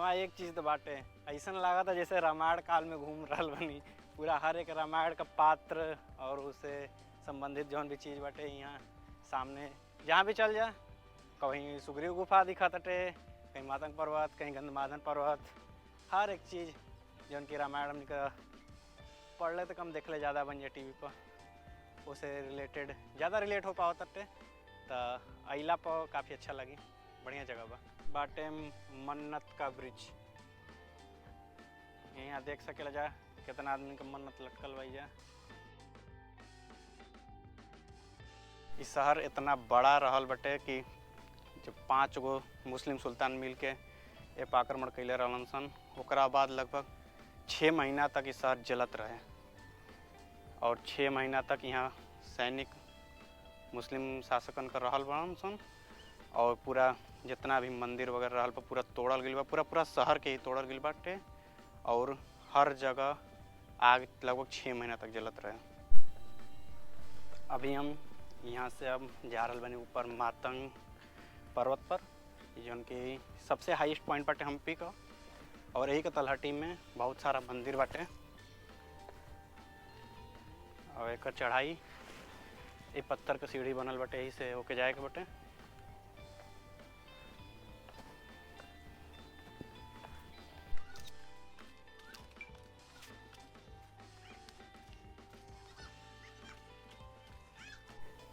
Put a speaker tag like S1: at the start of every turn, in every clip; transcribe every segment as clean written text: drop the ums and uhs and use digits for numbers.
S1: यहाँ एक चीज़ तो बाटे, ऐसा लगा था जैसे रामायण काल में घूम रहा बनी। पूरा हर एक रामायण का पात्र और उससे संबंधित जौन भी चीज़ बाटे यहाँ सामने जहाँ भी चल जा, कहीं सुग्रीव गुफा दिखा तटे, कहीं मातंग पर्वत, कहीं गंधमादन पर्वत, हर एक चीज़ जौन की रामायण हमने का पढ़ ले तो कम देख ले, ज़्यादा बन जाए टीवी पर, उसे रिलेटेड ज़्यादा रिलेट हो पाओ तटे तो अइला पर काफ़ी अच्छा लगी। बढ़िया जगह बा बाटे। मन्नत का ब्रिज यहाँ देख सकेला जा कितना आदमी का मन्नत लटकल बा जा। इस शहर इतना बड़ा रहल बटे कि जब 5 गो मुस्लिम सुल्तान मिल के ए आक्रमण कैले रहलन सन, ओकरा बाद लगभग 6 महीना तक इस शहर जलत रहे और 6 महीना तक यहाँ सैनिक मुस्लिम शासकन कर रहल बड़न सन और पूरा जितना भी मंदिर वगैरह रहल बा पूरा तोड़ल गइल बा, पूरा शहर के ही तोड़ल गइल बाटे और हर जगह आग लगभग 6 महीना तक जलत रहे। अभी हम यहाँ से अब जा रहे बनी ऊपर मातंग पर्वत पर, जौन कि सबसे हाईएस्ट पॉइंट बाटे हम्पी का, और यही के तलहटी में बहुत सारा मंदिर बाटे और एक चढ़ाई एक पत्थर के सीढ़ी बनल बाटे, यही से होके जाए के बाटे।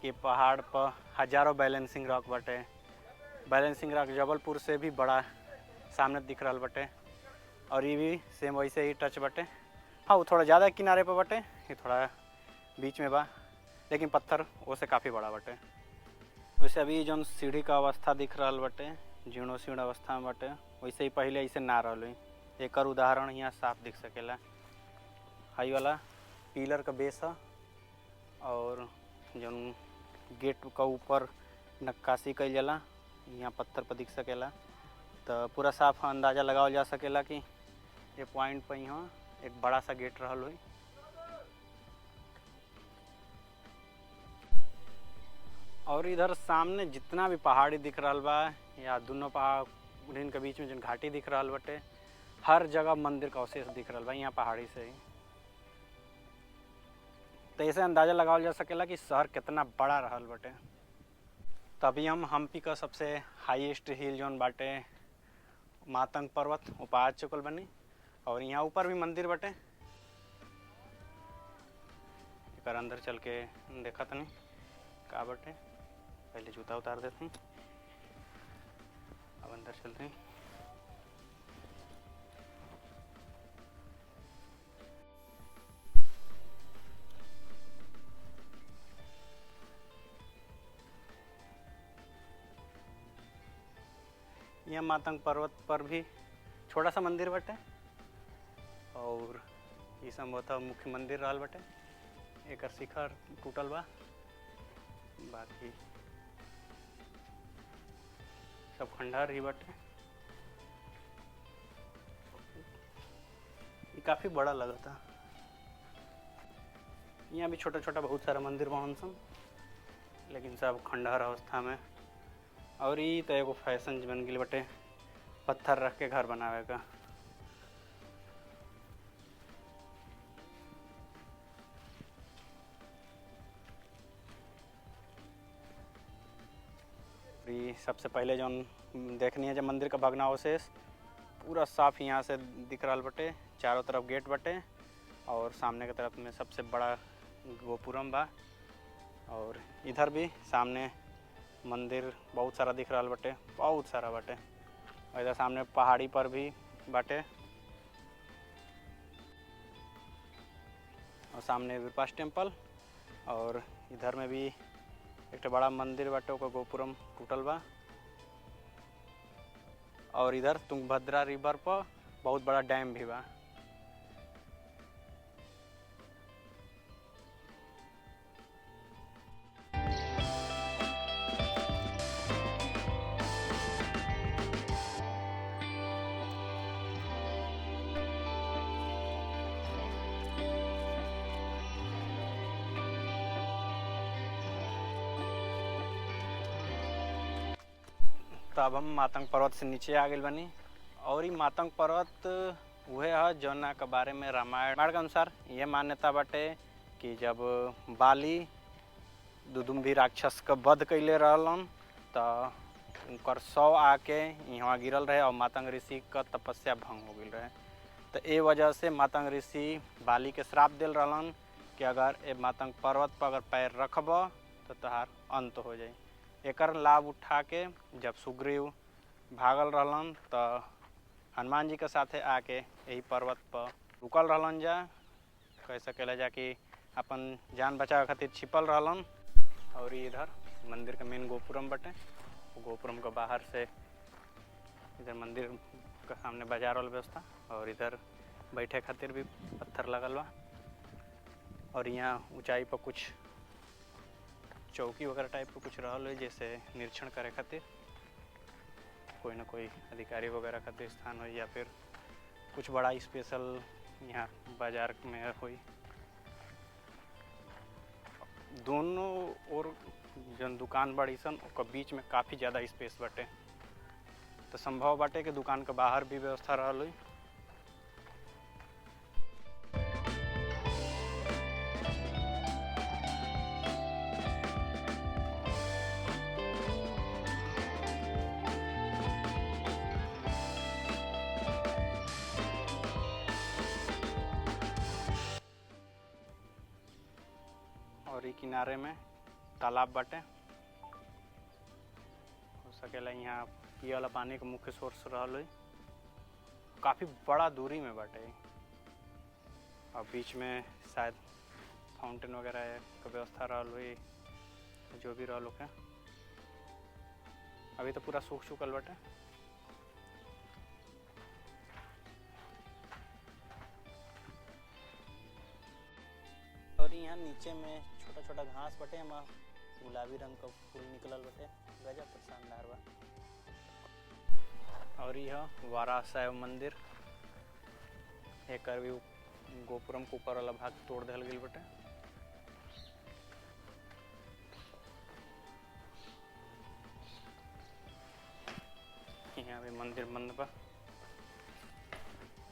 S1: ये पहाड़ पर हजारों बैलेंसिंग रॉक बाटे। बैलेंसिंग रॉक जबलपुर से भी बड़ा सामने दिख रहा बाटे और ये भी सेम वैसे ही टच बाटे। हाँ, वो थोड़ा ज़्यादा किनारे पर बाटे, ये थोड़ा बीच में बा, लेकिन पत्थर वो से काफ़ी बड़ा बाटे। वैसे अभी जो सीढ़ी का अवस्था दिख रहा बाटे जीर्णो शीर्ण अवस्था में बाटे, वैसे ही पहले ऐसे ना रही। एक उदाहरण यहाँ साफ दिख सकेला। हाई वाला पिलर का बेस है और जो गेट का ऊपर नक्काशी कइल जाला यहाँ पत्थर पर दिख सकेला, तो पूरा साफ अंदाज़ा लगावल जा सकेला कि ये पॉइंट पर यहाँ एक बड़ा सा गेट रहल हुई। और इधर सामने जितना भी पहाड़ी दिख रहा बा या दोनों पहाड़ के बीच में जो घाटी दिख रहा बटे, हर जगह मंदिर का अवशेष दिख रहा बा यहाँ पहाड़ी से ही। तो ऐसे अंदाज़ा लगावल जा सकेला कि शहर कितना बड़ा रहल बटे। तभी हम हम्पी का सबसे हाईएस्ट हिल जोन बाटे मातंग पर्वत ऊपर आ चुकल बनी और यहाँ ऊपर भी मंदिर बटे। एक अंदर चल के देखा तनी का बटे, पहले जूता उतार देते हैं, अब अंदर चलते हैं। यहाँ मातंग पर्वत पर भी छोटा सा मंदिर बटे और ये संभवतः मुख्य मंदिर रहल बटे। एक शिखर टूटल बा, बाकी सब खंडहर ही बटे। ये काफ़ी बड़ा लगा था। यहाँ भी छोटा छोटा बहुत सारा मंदिर बहन सन, लेकिन सब खंडहर अवस्था में। और ये तो एगो फैशन बन गई बटे पत्थर रख के घर बनावे का। सबसे पहले जो देखनी है जब मंदिर का भग्नावशेष पूरा साफ यहाँ से दिख रहा बटे, चारों तरफ गेट बटे और सामने की तरफ में सबसे बड़ा गोपुरम बा और इधर भी सामने मंदिर बहुत सारा दिख रहा बटे, बहुत सारा बटे। और इधर सामने पहाड़ी पर भी बाटे और सामने विपास टेम्पल और इधर में भी एक बड़ा मंदिर बाटे, ओकर गोपुरम टूटल बा। और इधर तुंगभद्रा रिवर पर बहुत बड़ा डैम भी बा। तो अब हम मातंग पर्वत से नीचे आ गए बनी और ई मातंग पर्वत वह है जौना के बारे में रामायण के अनुसार ये मान्यता बाटे कि जब बाली दुदुम्बी राक्षस का वध कैले रहलन तो उनकर शव आके यहाँ गिरल रहे और मातंग ऋषि का तपस्या भंग हो गई रहे। तो ये वजह से मातंग ऋषि बाली के श्राप दिल रहलन कि अगर ए मातंग पर्वत पर अगर पैर रखब तो तहार अंत हो जाए। एकर लाभ उठा के जब सुग्रीव भागल रहलन तो हनुमान जी के साथे आके यही पर्वत पर रुकल रहलन जा, कह सकेला जा कि अपन जान बचावे खातिर छिपल रहलन। और इधर मंदिर का मेन गोपुरम बटे, गोपुरम के बाहर से इधर मंदिर के सामने बाजार वाला व्यवस्था और इधर बैठे खातिर भी पत्थर लगल बा। और यहाँ ऊंचाई पर कुछ चौकी वगैरह टाइप का कुछ रहल है जैसे निरीक्षण करे खातिर कोई ना कोई अधिकारी वगैरह खातिर स्थान हो या फिर कुछ बड़ा स्पेशल यहाँ बाजार में हुई। दोनों और जन दुकान बड़ी सन ओकर बीच में काफ़ी ज़्यादा स्पेस बाटे, तो संभव बाटे कि दुकान के बाहर भी व्यवस्था रहल हुई। और ई किनारे में तालाब बाटे, हो सकेला यहाँ पिए वाला पानी का मुख्य सोर्स रहल हुई। काफ़ी बड़ा दूरी में बाटे और बीच में शायद फाउंटेन वगैरह का व्यवस्था रहल हुई, जो भी रहल होके अभी तो पूरा सूख चुकल बाटे। और यहाँ नीचे में छोटा छोटा घास बटे, एमा गुलाबी रंग का फूल निकलल बटे, गजब पर शानदार बा। और यह वारासाय मंदिर एकर भी गोपुरम के ऊपर वाला भाग तोड़ दिल गई बटे। यहाँ भी मंदिर बंद बा,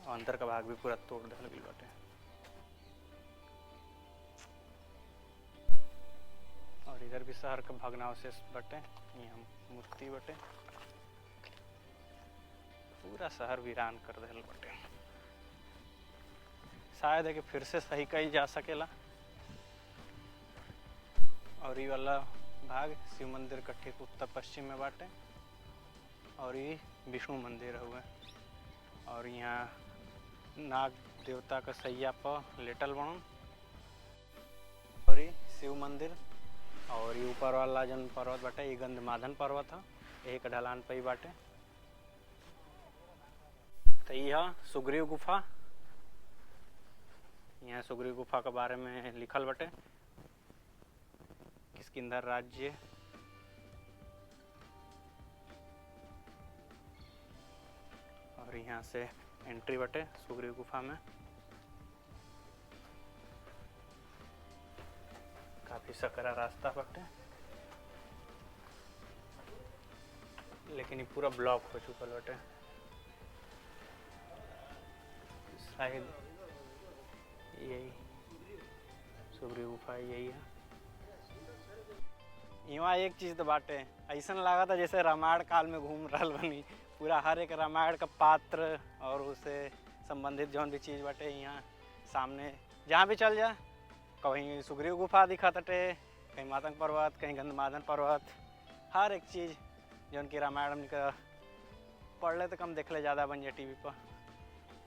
S1: अंदर का भाग भी पूरा तोड़ दिल गई बटे। और इधर भी शहर का भग्नावशेष बटे, यहाँ मूर्ति बटे, पूरा शहर वीरान कर दिल बटे। शायद है कि फिर से सही कही जा सकेला। और ये वाला भाग शिव मंदिर का ठीक उत्तर पश्चिम में बाटे और ये विष्णु मंदिर हुआ। और यहाँ नाग देवता का सैया पर लेटल बनन और ये शिव मंदिर। और ये ऊपर वाला जन पर्वत बाटे ये गंधमादन पर्वत है, एक ढलान पे ही बाटे। तो यह सुग्रीव गुफा, यहाँ सुग्रीव गुफा के बारे में लिखल बाटे, किष्किंधा राज्य। और यहाँ से एंट्री बाटे सुग्रीव गुफा में। काफी सकरा रास्ता बाटे, लेकिन ये पूरा ब्लॉक हो चुकल बाटे। शायद यही सुग्रीव गुफा यही है। यहाँ एक चीज़ तो बाटे, ऐसा लगा था जैसे रामायण काल में घूम रहल बनी। पूरा हर एक रामायण का पात्र और उससे संबंधित जौन भी चीज़ बाटे यहाँ सामने जहाँ भी चल जा, कहीं सुग्रीव गुफा दिखा तटे, कहीं मातंग पर्वत, कहीं गंधमादन पर्वत, हर एक चीज़ जौन की रामायण का पढ़ ले तो कम देख ले ज़्यादा बन जाए टीवी पर,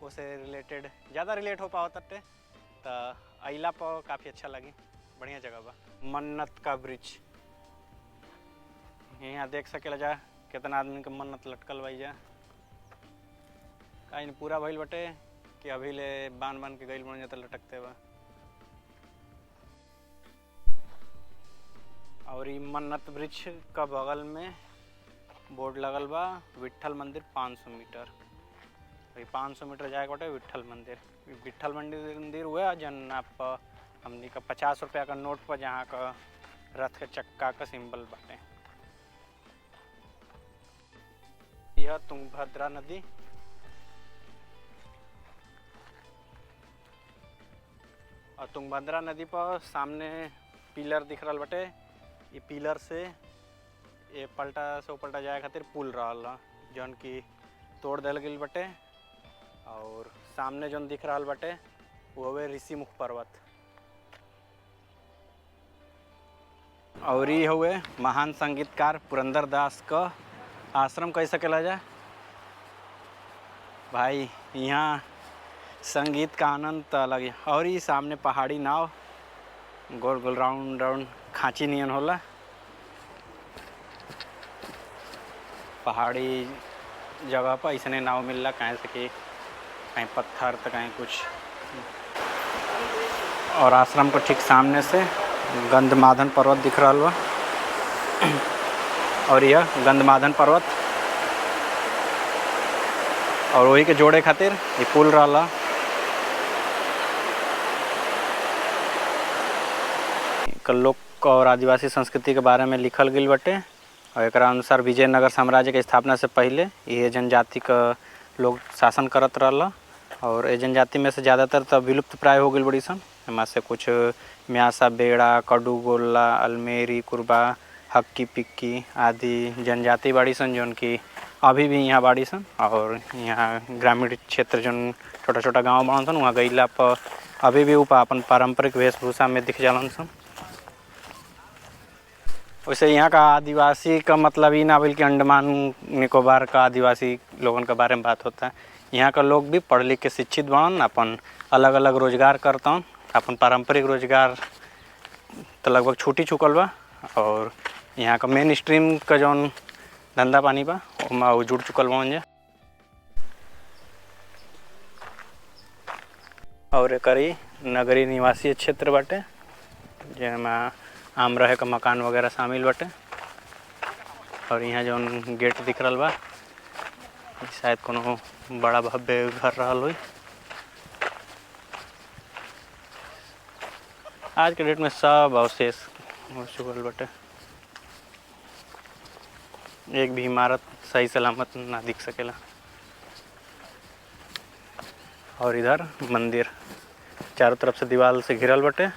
S1: उसे रिलेटेड ज़्यादा रिलेट हो पाओ तटे। तो अइला पर काफ़ी अच्छा लगी, बढ़िया जगह बा। मन्नत का ब्रिज यहाँ देख सकेला जा कितना आदमी का मन्नत लटकल बा जा, कहीं पूरा भइल बटे कि अभी ले बान बान के गइल बन जाता लटकते बा। और ये मन्नत ब्रिज का बगल में बोर्ड लगल बा विट्ठल मंदिर 500 मीटर। 500 मीटर जाएगा बटे विट्ठल मंदिर। विट्ठल मंदिर हुआ जन आप हमनी का 50 रुपया का नोट पर जहाँ का रथ के चक्का का सिंबल बाटे। यह तुंगभद्रा नदी और तुंगभद्रा नदी पर सामने पिलर दिख रहा बटे। ये पिलर से ये पलटा से उपलटा जाए खातिर पुल रहा जौन की तोड़ दिल गई बटे। और सामने जौन दिख रहा बटे वो हवे ऋषिमुख पर्वत। और ये हुए महान संगीतकार पुरंदर दास का आश्रम कह सकेला जा भाई। यहाँ संगीत का आनंद तो अलग है। और ये सामने पहाड़ी नाव गोल गोल राउंड राउंड खांची नियन होला। पहाड़ी जगह पर इसने नाव मिल रहा कहीं से कि कहीं पत्थर तो कहीं कुछ। और आश्रम को ठीक सामने से गंधमादन पर्वत दिख रहा बा। और यह गंधमादन पर्वत और वही के जोड़े खातिर ये पुल रहा। लोक और आदिवासी संस्कृति के बारे में लिखल गई बटे। और एक अनुसार विजयनगर साम्राज्य के स्थापना से पहले ये जनजाति का लोग शासन करत रहा। और ये जनजाति में से ज़्यादातर तो विलुप्त प्राय हो गई बड़ी सन। इनमें से कुछ म्यासा, बेड़ा, कडू, गोल्ला, अलमेरी, कुरबा, हक्की पिक्की आदि जनजाति बाड़ी सन जौन की अभी भी यहाँ बाड़ी सन। और यहाँ ग्रामीण क्षेत्र जौन छोटा छोटा गांव बन सन वहाँ गईला पर अभी भी अपन पारंपरिक वेशभूषा में दिख जालन सन। वैसे यहाँ का आदिवासी का मतलब ये ना बिल कि अंडमान निकोबार का आदिवासी लोगों के बारे में बात होता है। यहाँ का लोग भी पढ़ लिख के शिक्षित बनन, अपन अलग अलग रोजगार करता। अपन पारंपरिक रोजगार तो लगभग छूटी चुकल बा। और यहाँ का मेन स्ट्रीम का जौन धंधा पानी बा वो जुड़ चुकल बा जा। और एक नगरीय निवासी क्षेत्र बाटे जेमा आम रहे का मकान वगैरह शामिल बाटे। और यहाँ जौन गेट दिख रहा बा शायद कोनो बड़ा भव्य घर रहा हो। आज के डेट में सब अवशेष हो चुकल बाटे। एक भी इमारत सही सलामत ना दिख सकेला। और इधर मंदिर चारों तरफ से दीवार से घिरल बाटे।